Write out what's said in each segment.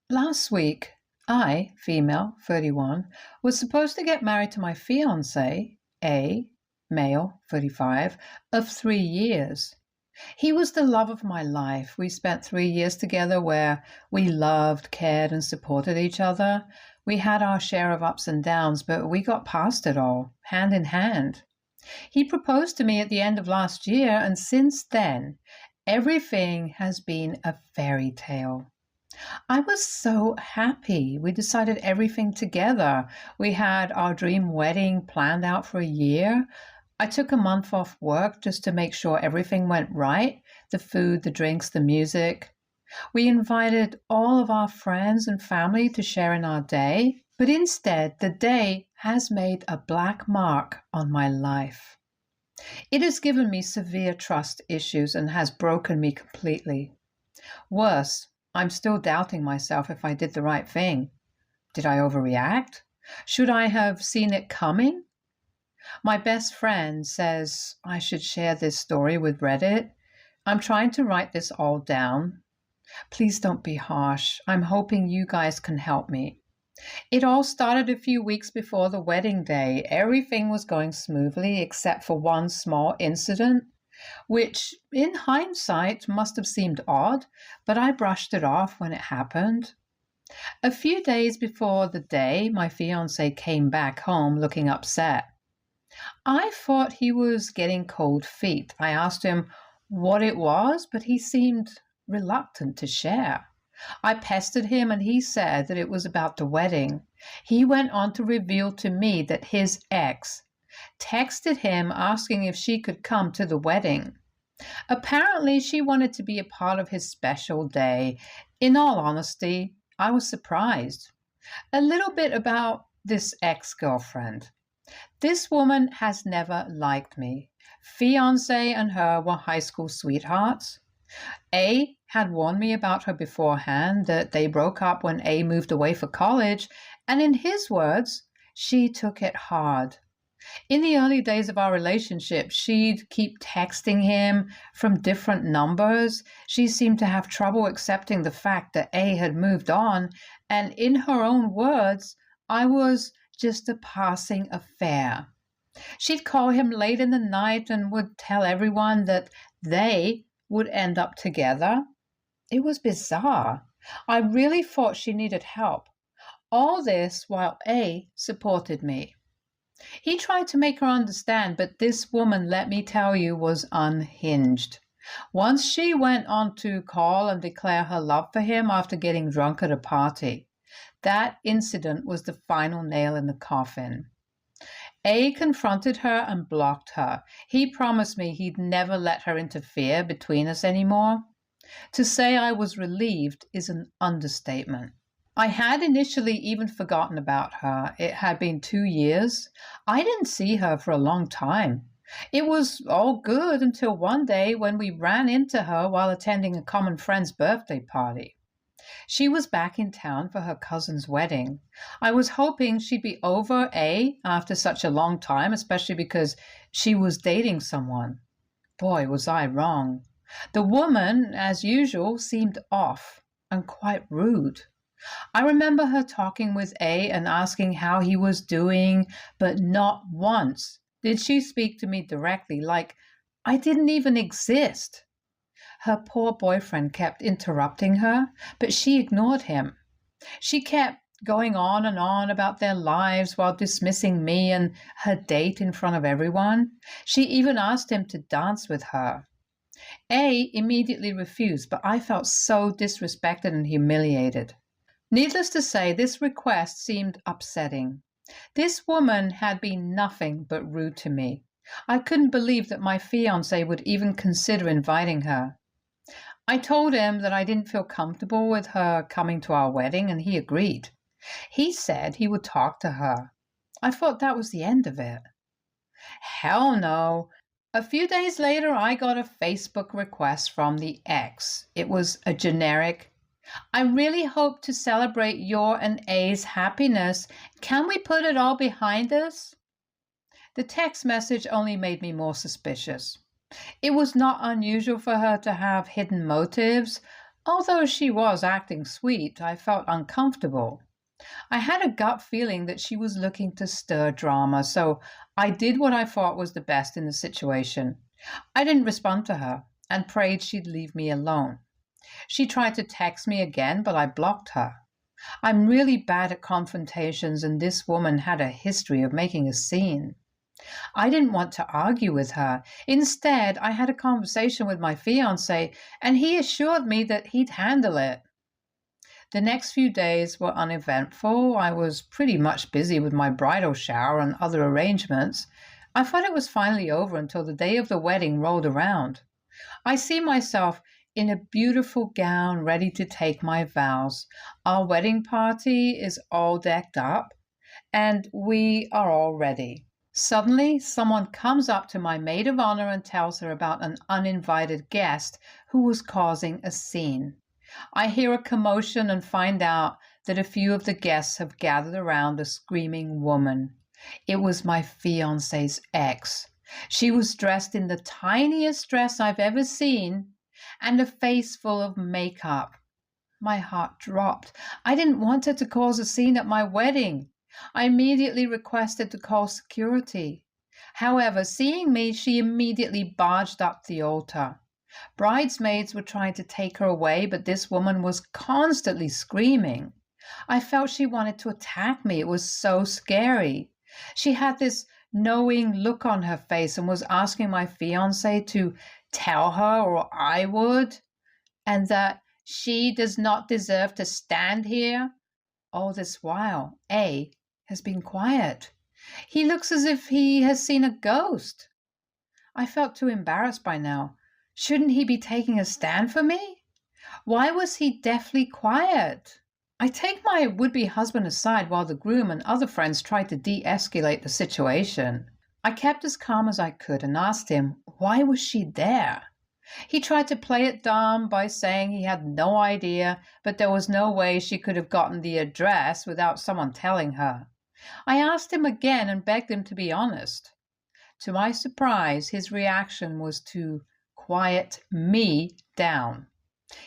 Last week, I, female, 31, was supposed to get married to my fiance, A, male, 35, of 3 years. He was the love of my life. We spent 3 years together where we loved, cared, and supported each other. We had our share of ups and downs, but we got past it all, hand in hand. He proposed to me at the end of last year, and since then, everything has been a fairy tale. I was so happy. We decided everything together. We had our dream wedding planned out for a year. I took a month off work just to make sure everything went right, the food, the drinks, the music. We invited all of our friends and family to share in our day, but instead, the day has made a black mark on my life. It has given me severe trust issues and has broken me completely. Worse, I'm still doubting myself if I did the right thing. Did I overreact? Should I have seen it coming? My best friend says I should share this story with Reddit. I'm trying to write this all down. Please don't be harsh. I'm hoping you guys can help me. It all started a few weeks before the wedding day. Everything was going smoothly except for one small incident, which in hindsight must have seemed odd, but I brushed it off when it happened. A few days before the day, my fiance came back home looking upset. I thought he was getting cold feet. I asked him what it was, but he seemed reluctant to share. I pestered him and he said that it was about the wedding. He went on to reveal to me that his ex texted him asking if she could come to the wedding. Apparently, she wanted to be a part of his special day. In all honesty, I was surprised. A little bit about this ex-girlfriend. This woman has never liked me. Fiance and her were high school sweethearts. A had warned me about her beforehand that they broke up when A moved away for college, and in his words, she took it hard. In the early days of our relationship, she'd keep texting him from different numbers. She seemed to have trouble accepting the fact that A had moved on, and in her own words, I was just a passing affair. She'd call him late in the night and would tell everyone that they would end up together. It was bizarre. I really thought she needed help. All this while A supported me. He tried to make her understand, but this woman, let me tell you, was unhinged. Once she went on to call and declare her love for him after getting drunk at a party. That incident was the final nail in the coffin. A confronted her and blocked her. He promised me he'd never let her interfere between us anymore. To say I was relieved is an understatement. I had initially even forgotten about her. It had been 2 years. I didn't see her for a long time. It was all good until one day when we ran into her while attending a common friend's birthday party. She was back in town for her cousin's wedding. I was hoping she'd be over A after such a long time, especially because she was dating someone. Boy, was I wrong. The woman, as usual, seemed off and quite rude. I remember her talking with A and asking how he was doing, but not once did she speak to me directly, like I didn't even exist. Her poor boyfriend kept interrupting her, but she ignored him. She kept going on and on about their lives while dismissing me and her date in front of everyone. She even asked him to dance with her. A immediately refused, but I felt so disrespected and humiliated. Needless to say, this request seemed upsetting. This woman had been nothing but rude to me. I couldn't believe that my fiancé would even consider inviting her. I told him that I didn't feel comfortable with her coming to our wedding, and he agreed. He said he would talk to her. I thought that was the end of it. Hell no. A few days later, I got a Facebook request from the ex. It was a generic, I really hope to celebrate your and A's happiness. Can we put it all behind us? The text message only made me more suspicious. It was not unusual for her to have hidden motives. Although she was acting sweet, I felt uncomfortable. I had a gut feeling that she was looking to stir drama, so I did what I thought was the best in the situation. I didn't respond to her and prayed she'd leave me alone. She tried to text me again, but I blocked her. I'm really bad at confrontations, and this woman had a history of making a scene. I didn't want to argue with her. Instead, I had a conversation with my fiance, and he assured me that he'd handle it. The next few days were uneventful. I was pretty much busy with my bridal shower and other arrangements. I thought it was finally over until the day of the wedding rolled around. I see myself in a beautiful gown ready to take my vows. Our wedding party is all decked up, and we are all ready. Suddenly, someone comes up to my maid of honor and tells her about an uninvited guest who was causing a scene. I hear a commotion and find out that a few of the guests have gathered around a screaming woman. It was my fiance's ex. She was dressed in the tiniest dress I've ever seen and a face full of makeup. My heart dropped. I didn't want her to cause a scene at my wedding. I immediately requested to call security. However, seeing me, she immediately barged up the altar. Bridesmaids were trying to take her away, but this woman was constantly screaming. I felt she wanted to attack me. It was so scary. She had this knowing look on her face and was asking my fiance to tell her, or I would, and that she does not deserve to stand here. All this while, A has been quiet. He looks as if he has seen a ghost. I felt too embarrassed by now. Shouldn't he be taking a stand for me? Why was he deathly quiet? I take my would-be husband aside while the groom and other friends tried to de-escalate the situation. I kept as calm as I could and asked him, why was she there? He tried to play it dumb by saying he had no idea, but there was no way she could have gotten the address without someone telling her. I asked him again and begged him to be honest. To my surprise, his reaction was to quiet me down.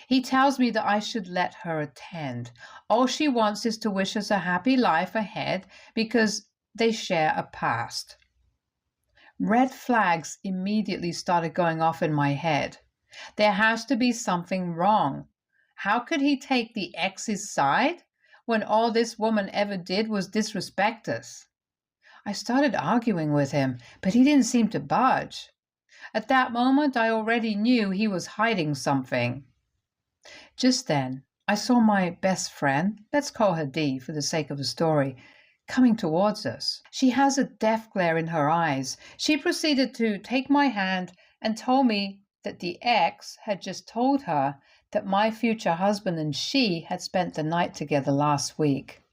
He tells me that I should let her attend. All she wants is to wish us a happy life ahead because they share a past. Red flags immediately started going off in my head. There has to be something wrong. How could he take the ex's side when all this woman ever did was disrespect us? I started arguing with him, but he didn't seem to budge. At that moment, I already knew he was hiding something. Just then, I saw my best friend, let's call her D for the sake of the story, coming towards us. She has a death glare in her eyes. She proceeded to take my hand and told me that the ex had just told her that my future husband and she had spent the night together last week.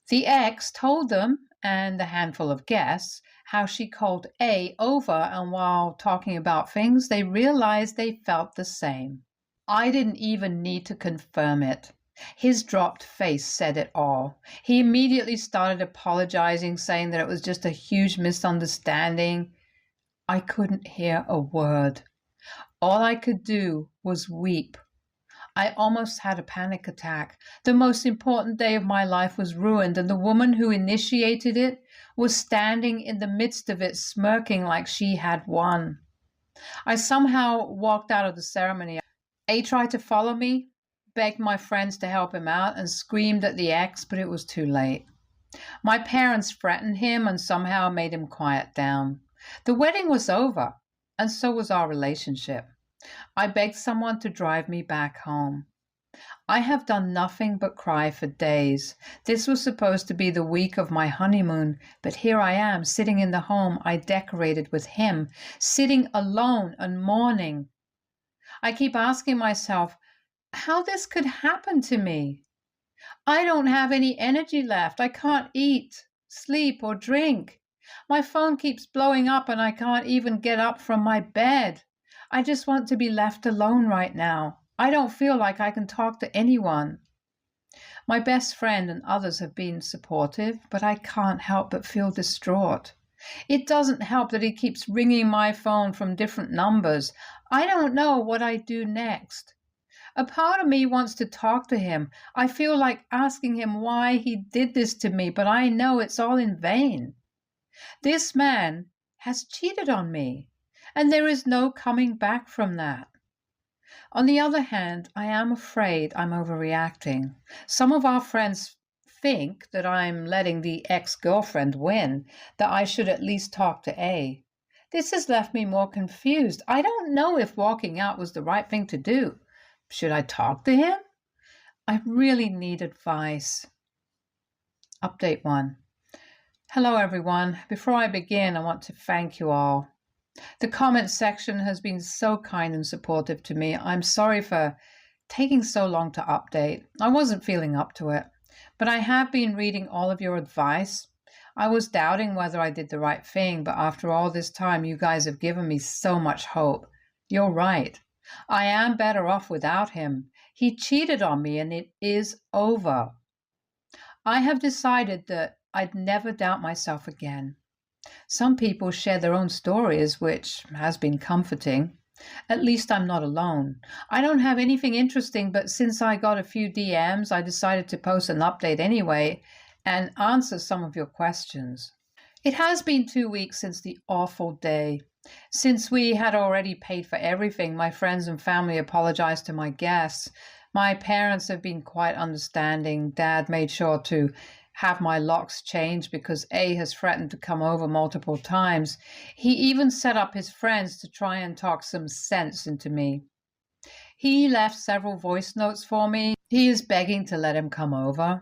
The ex told them and a handful of guests how she called A over, and while talking about things, they realized they felt the same. I didn't even need to confirm it. His dropped face said it all. He immediately started apologizing, saying that it was just a huge misunderstanding. I couldn't hear a word. All I could do was weep. I almost had a panic attack. The most important day of my life was ruined, and the woman who initiated it was standing in the midst of it, smirking like she had won. I somehow walked out of the ceremony. A tried to follow me, begged my friends to help him out, and screamed at the ex, but it was too late. My parents threatened him and somehow made him quiet down. The wedding was over, and so was our relationship. I begged someone to drive me back home. I have done nothing but cry for days. This was supposed to be the week of my honeymoon, but here I am, sitting in the home I decorated with him, sitting alone and mourning. I keep asking myself how this could happen to me. I don't have any energy left. I can't eat, sleep, or drink. My phone keeps blowing up and I can't even get up from my bed. I just want to be left alone right now. I don't feel like I can talk to anyone. My best friend and others have been supportive, but I can't help but feel distraught. It doesn't help that he keeps ringing my phone from different numbers. I don't know what I do next. A part of me wants to talk to him. I feel like asking him why he did this to me, but I know it's all in vain. This man has cheated on me, and there is no coming back from that. On the other hand, I am afraid I'm overreacting. Some of our friends think that I'm letting the ex-girlfriend win, that I should at least talk to A. This has left me more confused. I don't know if walking out was the right thing to do. Should I talk to him? I really need advice. Update 1. Hello everyone. Before I begin, I want to thank you all. The comment section has been so kind and supportive to me. I'm sorry for taking so long to update. I wasn't feeling up to it, but I have been reading all of your advice. I was doubting whether I did the right thing, but after all this time, you guys have given me so much hope. You're right. I am better off without him. He cheated on me and it is over. I have decided that I'd never doubt myself again. Some people share their own stories, which has been comforting. At least I'm not alone. I don't have anything interesting, but since I got a few DMs, I decided to post an update anyway and answer some of your questions. It has been 2 weeks since the awful day. Since we had already paid for everything, my friends and family apologized to my guests. My parents have been quite understanding. Dad made sure to have my locks changed because A has threatened to come over multiple times. He even set up his friends to try and talk some sense into me. He left several voice notes for me. He is begging to let him come over.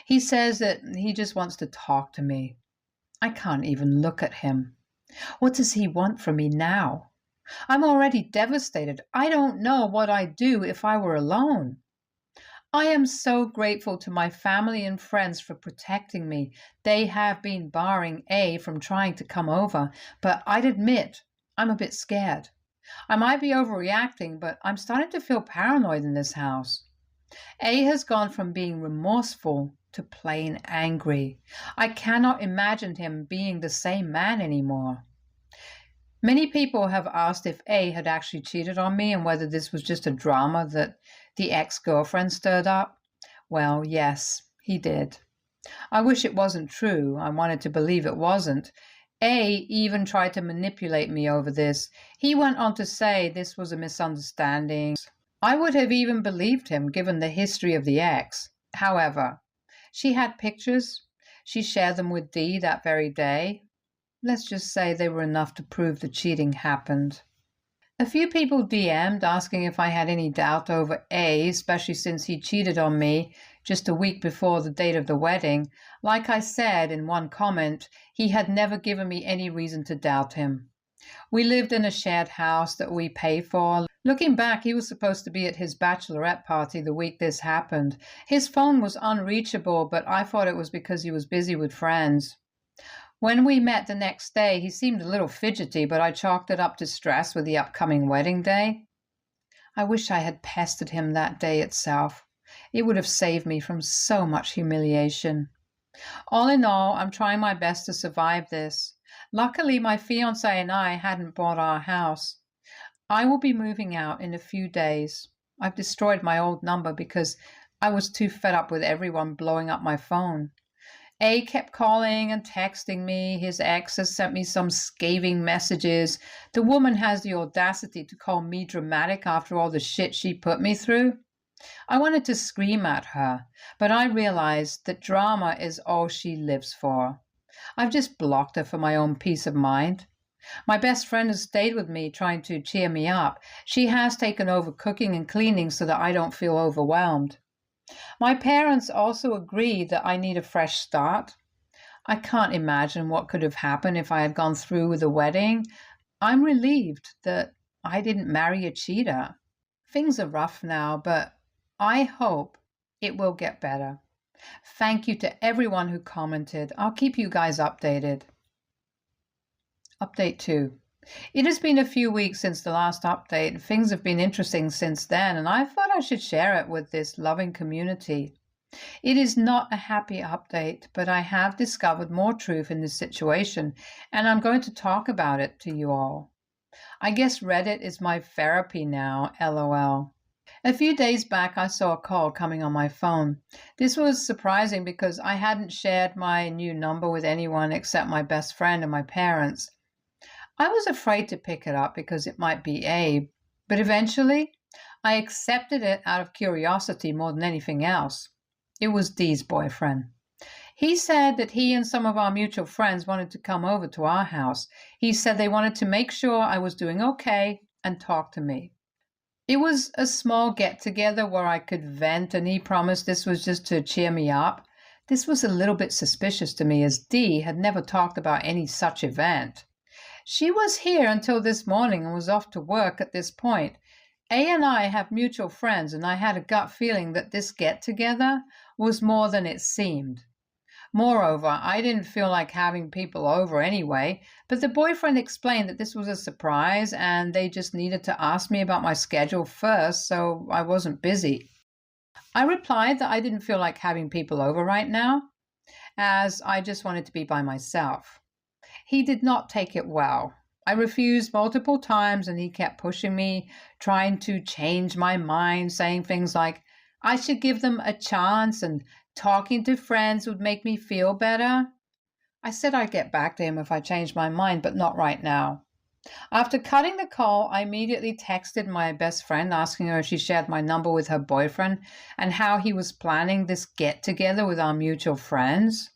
He says that he just wants to talk to me. I can't even look at him. What does he want from me now? I'm already devastated. I don't know what I'd do if I were alone. I am so grateful to my family and friends for protecting me. They have been barring A from trying to come over, but I'd admit I'm a bit scared. I might be overreacting, but I'm starting to feel paranoid in this house. A has gone from being remorseful to plain angry. I cannot imagine him being the same man anymore. Many people have asked if A had actually cheated on me and whether this was just a drama that the ex-girlfriend stirred up. Well, yes, he did. I wish it wasn't true. I wanted to believe it wasn't. A even tried to manipulate me over this. He went on to say this was a misunderstanding. I would have even believed him given the history of the ex. However, she had pictures. She shared them with D that very day. Let's just say they were enough to prove the cheating happened. A few people DM'd asking if I had any doubt over A, especially since he cheated on me just a week before the date of the wedding. Like I said in one comment, he had never given me any reason to doubt him. We lived in a shared house that we pay for. Looking back, he was supposed to be at his bachelorette party the week this happened. His phone was unreachable, but I thought it was because he was busy with friends. When we met the next day, he seemed a little fidgety, but I chalked it up to stress with the upcoming wedding day. I wish I had pestered him that day itself. It would have saved me from so much humiliation. All in all, I'm trying my best to survive this. Luckily, my fiancé and I hadn't bought our house. I will be moving out in a few days. I've destroyed my old number because I was too fed up with everyone blowing up my phone. A kept calling and texting me. His ex has sent me some scathing messages. The woman has the audacity to call me dramatic after all the shit she put me through. I wanted to scream at her, but I realized that drama is all she lives for. I've just blocked her for my own peace of mind. My best friend has stayed with me trying to cheer me up. She has taken over cooking and cleaning so that I don't feel overwhelmed. My parents also agree that I need a fresh start. I can't imagine what could have happened if I had gone through with the wedding. I'm relieved that I didn't marry a cheater. Things are rough now, but I hope it will get better. Thank you to everyone who commented. I'll keep you guys updated. Update 2. It has been a few weeks since the last update. Things have been interesting since then, and I thought I should share it with this loving community. It is not a happy update, but I have discovered more truth in this situation, and I'm going to talk about it to you all. I guess Reddit is my therapy now, LOL. A few days back, I saw a call coming on my phone. This was surprising because I hadn't shared my new number with anyone except my best friend and my parents. I was afraid to pick it up because it might be Abe, but eventually I accepted it out of curiosity more than anything else. It was Dee's boyfriend. He said that he and some of our mutual friends wanted to come over to our house. He said they wanted to make sure I was doing okay and talk to me. It was a small get-together where I could vent, and he promised this was just to cheer me up. This was a little bit suspicious to me, as Dee had never talked about any such event. She was here until this morning and was off to work at this point. A and I have mutual friends, and I had a gut feeling that this get-together was more than it seemed. Moreover, I didn't feel like having people over anyway, but the boyfriend explained that this was a surprise and they just needed to ask me about my schedule first, so I wasn't busy. I replied that I didn't feel like having people over right now, as I just wanted to be by myself. He did not take it well. I refused multiple times and he kept pushing me, trying to change my mind, saying things like, I should give them a chance and talking to friends would make me feel better. I said I'd get back to him if I changed my mind, but not right now. After cutting the call, I immediately texted my best friend asking her if she shared my number with her boyfriend and how he was planning this get-together with our mutual friends.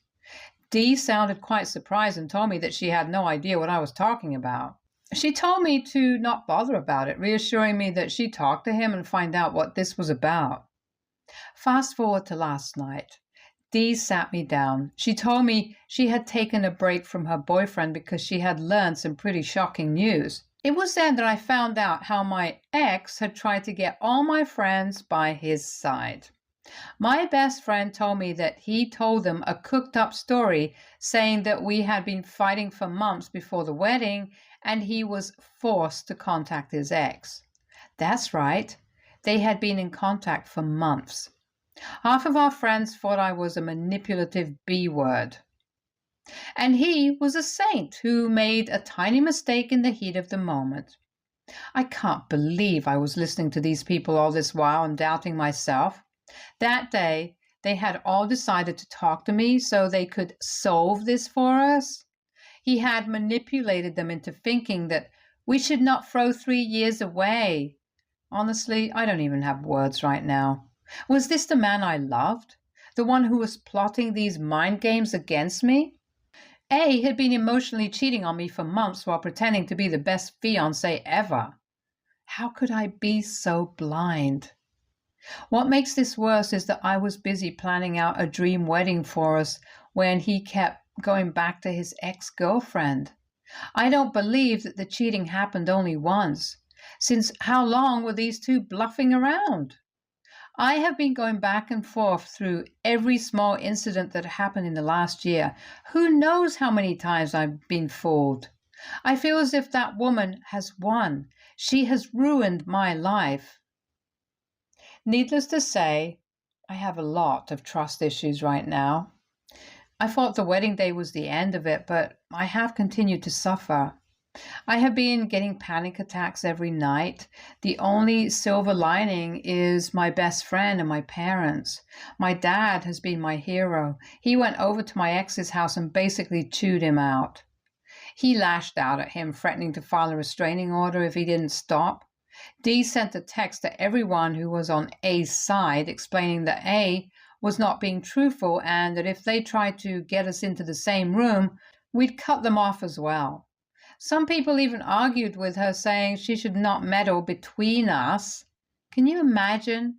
Dee sounded quite surprised and told me that she had no idea what I was talking about. She told me to not bother about it, reassuring me that she'd talk to him and find out what this was about. Fast forward to last night. Dee sat me down. She told me she had taken a break from her boyfriend because she had learned some pretty shocking news. It was then that I found out how my ex had tried to get all my friends by his side. My best friend told me that he told them a cooked-up story saying that we had been fighting for months before the wedding and he was forced to contact his ex. That's right. They had been in contact for months. Half of our friends thought I was a manipulative B-word. And he was a saint who made a tiny mistake in the heat of the moment. I can't believe I was listening to these people all this while and doubting myself. That day, they had all decided to talk to me so they could solve this for us. He had manipulated them into thinking that we should not throw 3 years away. Honestly, I don't even have words right now. Was this the man I loved? The one who was plotting these mind games against me? A had been emotionally cheating on me for months while pretending to be the best fiancé ever. How could I be so blind? What makes this worse is that I was busy planning out a dream wedding for us when he kept going back to his ex-girlfriend. I don't believe that the cheating happened only once. Since how long were these two bluffing around? I have been going back and forth through every small incident that happened in the last year. Who knows how many times I've been fooled? I feel as if that woman has won. She has ruined my life. Needless to say, I have a lot of trust issues right now. I thought the wedding day was the end of it, but I have continued to suffer. I have been getting panic attacks every night. The only silver lining is my best friend and my parents. My dad has been my hero. He went over to my ex's house and basically chewed him out. He lashed out at him, threatening to file a restraining order if he didn't stop. Dee sent a text to everyone who was on A's side explaining that A was not being truthful and that if they tried to get us into the same room, we'd cut them off as well. Some people even argued with her, saying she should not meddle between us. Can you imagine?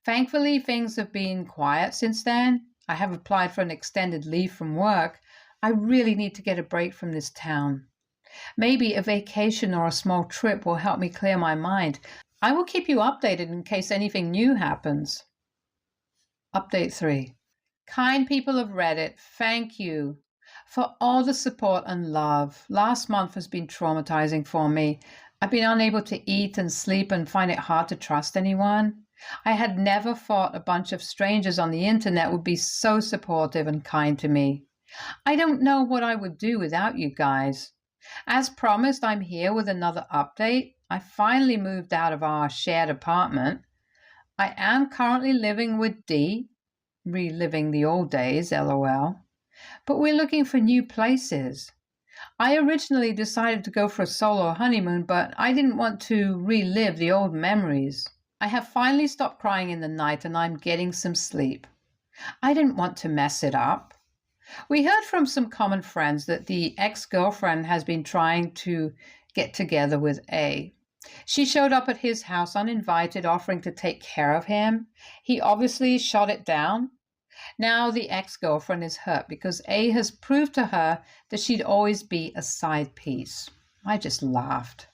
Thankfully, things have been quiet since then. I have applied for an extended leave from work. I really need to get a break from this town. Maybe a vacation or a small trip will help me clear my mind. I will keep you updated in case anything new happens. Update 3. Kind people of Reddit, thank you for all the support and love. Last month has been traumatizing for me. I've been unable to eat and sleep and find it hard to trust anyone. I had never thought a bunch of strangers on the internet would be so supportive and kind to me. I don't know what I would do without you guys. As promised, I'm here with another update. I finally moved out of our shared apartment. I am currently living with D, reliving the old days, lol, but we're looking for new places. I originally decided to go for a solo honeymoon, but I didn't want to relive the old memories. I have finally stopped crying in the night and I'm getting some sleep. I didn't want to mess it up. We heard from some common friends that the ex-girlfriend has been trying to get together with A. She showed up at his house uninvited, offering to take care of him. He obviously shot it down. Now the ex-girlfriend is hurt because A has proved to her that she'd always be a side piece. I just laughed.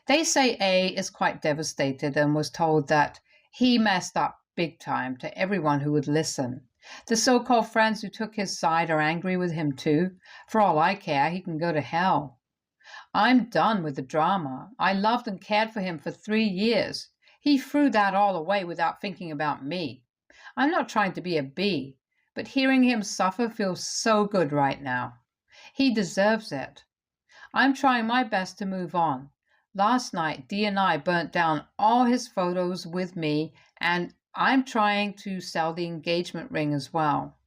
They say A is quite devastated and was told that he messed up big time to everyone who would listen. The so-called friends who took his side are angry with him too. For all I care, he can go to hell. I'm done with the drama. I loved and cared for him for 3 years. He threw that all away without thinking about me. I'm not trying to be a B, but hearing him suffer feels so good right now. He deserves it. I'm trying my best to move on. Last night, D and I burnt down all his photos with me, and I'm trying to sell the engagement ring as well.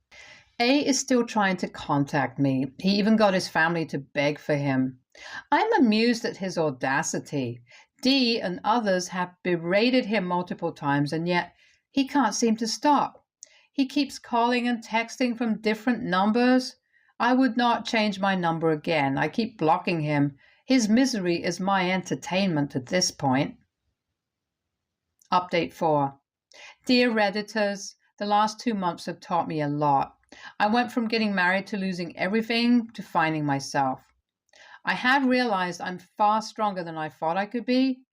A is still trying to contact me. He even got his family to beg for him. I'm amused at his audacity. D and others have berated him multiple times, and yet he can't seem to stop. He keeps calling and texting from different numbers. I would not change my number again. I keep blocking him. His misery is my entertainment at this point. Update 4. Dear Redditors, the last 2 months have taught me a lot. I went from getting married to losing everything to finding myself. I have realized I'm far stronger than I thought I could be.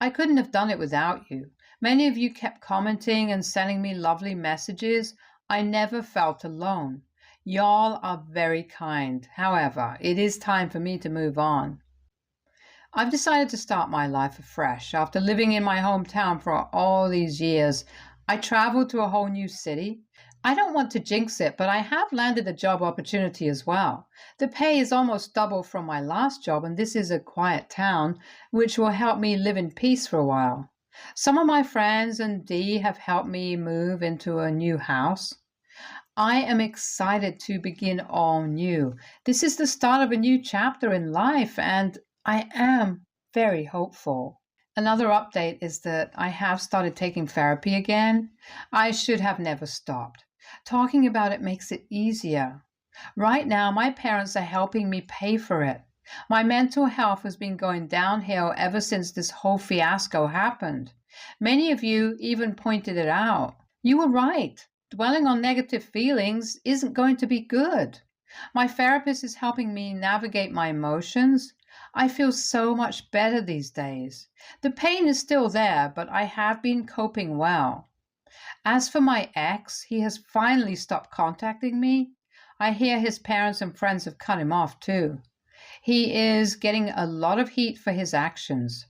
I couldn't have done it without you. Many of you kept commenting and sending me lovely messages. I never felt alone. Y'all are very kind. However, it is time for me to move on. I've decided to start my life afresh. After living in my hometown for all these years, I traveled to a whole new city. I don't want to jinx it, but I have landed a job opportunity as well. The pay is almost double from my last job, and this is a quiet town, which will help me live in peace for a while. Some of my friends and D have helped me move into a new house. I am excited to begin all new. This is the start of a new chapter in life, and I am very hopeful. Another update is that I have started taking therapy again. I should have never stopped. Talking about it makes it easier. Right now, my parents are helping me pay for it. My mental health has been going downhill ever since this whole fiasco happened. Many of you even pointed it out. You were right. Dwelling on negative feelings isn't going to be good. My therapist is helping me navigate my emotions. I feel so much better these days. The pain is still there, but I have been coping well. As for my ex, he has finally stopped contacting me. I hear his parents and friends have cut him off too. He is getting a lot of heat for his actions.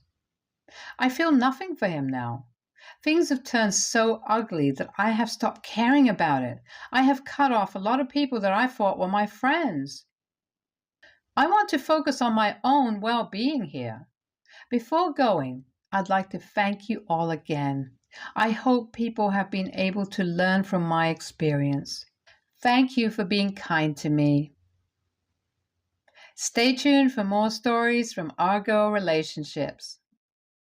I feel nothing for him now. Things have turned so ugly that I have stopped caring about it. I have cut off a lot of people that I thought were my friends. I want to focus on my own well-being here. Before going, I'd like to thank you all again. I hope people have been able to learn from my experience. Thank you for being kind to me. Stay tuned for more stories from Argo Relationships.